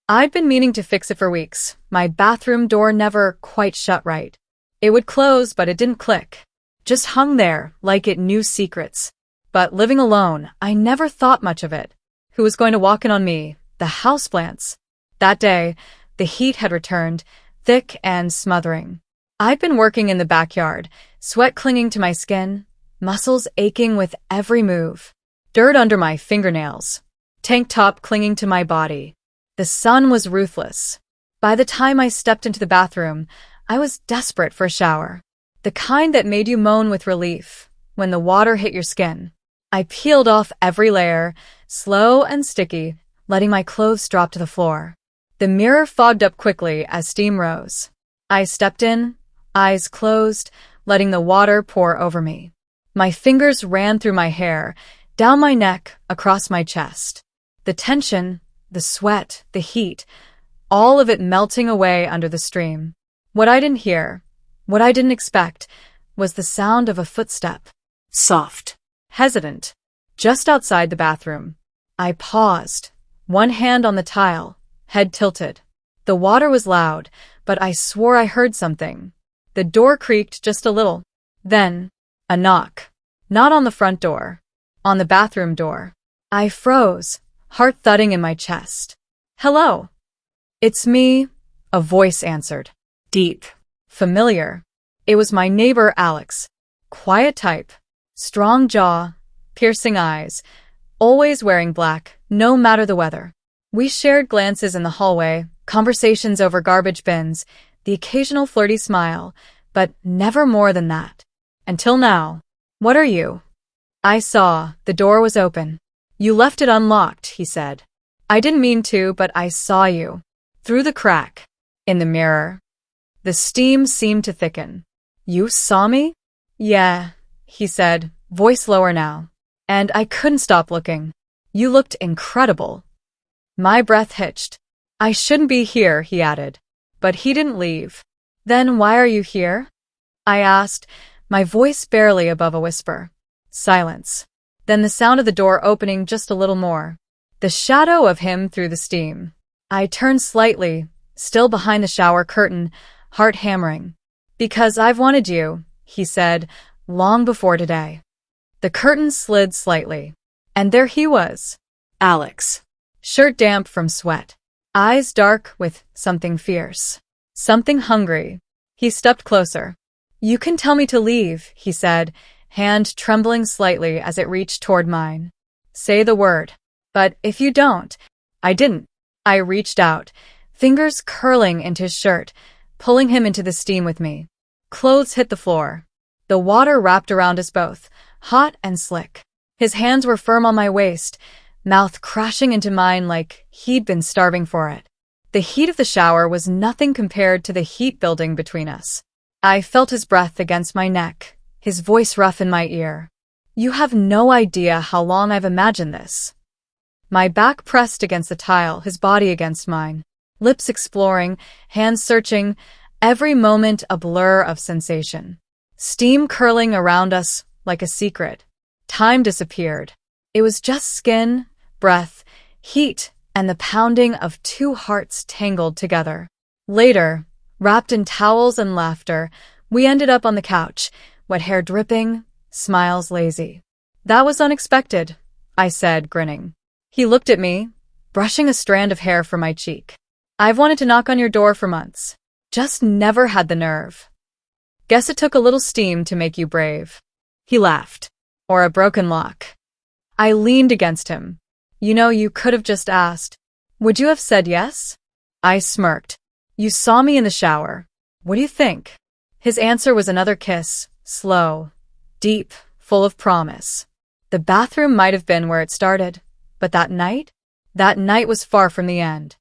I'd been meaning to fix it for weeks. My bathroom door never quite shut right. It would close, but it didn't click. Just hung there, like it knew secrets. But living alone, I never thought much of it. Who was going to walk in on me? The houseplants. That day, the heat had returned, thick and smothering. I'd been working in the backyard, sweat clinging to my skin, muscles aching with every move, dirt under my fingernails, tank top clinging to my body. The sun was ruthless. By the time I stepped into the bathroom, I was desperate for a shower. The kind that made you moan with relief when the water hit your skin. I peeled off every layer, slow and sticky, letting my clothes drop to the floor. The mirror fogged up quickly as steam rose. I stepped in, eyes closed, letting the water pour over me. My fingers ran through my hair, down my neck, across my chest. The tension, the sweat, the heat, all of it melting away under the stream. What I didn't hear, what I didn't expect, was the sound of a footstep. Soft, hesitant, just outside the bathroom. I paused, one hand on the tile, head tilted. The water was loud, but I swore I heard something. The door creaked just a little. Then, a knock. Not on the front door. On the bathroom door. I froze, heart thudding in my chest. "Hello." "It's me," a voice answered. Deep. Familiar. It was my neighbor Alex. Quiet type. Strong jaw. Piercing eyes. Always wearing black, no matter the weather. We shared glances in the hallway, conversations over garbage bins, the occasional flirty smile, but never more than that. Until now. "What are you?" I saw. The door was open. "You left it unlocked," he said. "I didn't mean to, but I saw you. Through the crack. In the mirror." The steam seemed to thicken. "You saw me?" "Yeah," he said, voice lower now. "And I couldn't stop looking. You looked incredible." My breath hitched. "I shouldn't be here," he added. But he didn't leave. "Then why are you here?" I asked, my voice barely above a whisper. Silence. Then the sound of the door opening just a little more. The shadow of him through the steam. I turned slightly, still behind the shower curtain, heart hammering. "Because I've wanted you," he said, long before today. The curtain slid slightly. And there he was. Alex. Shirt damp from sweat. Eyes dark with something fierce. Something hungry. He stepped closer. "You can tell me to leave," he said, hand trembling slightly as it reached toward mine. "Say the word." "But if you don't..." I didn't. I reached out, fingers curling into his shirt, pulling him into the steam with me. Clothes hit the floor. The water wrapped around us both, hot and slick. His hands were firm on my waist, mouth crashing into mine like he'd been starving for it. The heat of the shower was nothing compared to the heat building between us. I felt his breath against my neck, his voice rough in my ear. "You have no idea how long I've imagined this." My back pressed against the tile, his body against mine. Lips exploring, hands searching, every moment a blur of sensation. Steam curling around us like a secret. Time disappeared. It was just skin, breath, heat, and the pounding of two hearts tangled together. Later, wrapped in towels and laughter, we ended up on the couch, wet hair dripping, smiles lazy. "That was unexpected," I said, grinning. He looked at me, brushing a strand of hair from my cheek. "I've wanted to knock on your door for months. Just never had the nerve. Guess it took a little steam to make you brave." He laughed. "Or a broken lock." I leaned against him. "You know, you could have just asked. Would you have said yes?" I smirked. "You saw me in the shower. What do you think?" His answer was another kiss, slow, deep, full of promise. The bathroom might have been where it started, but that night was far from the end.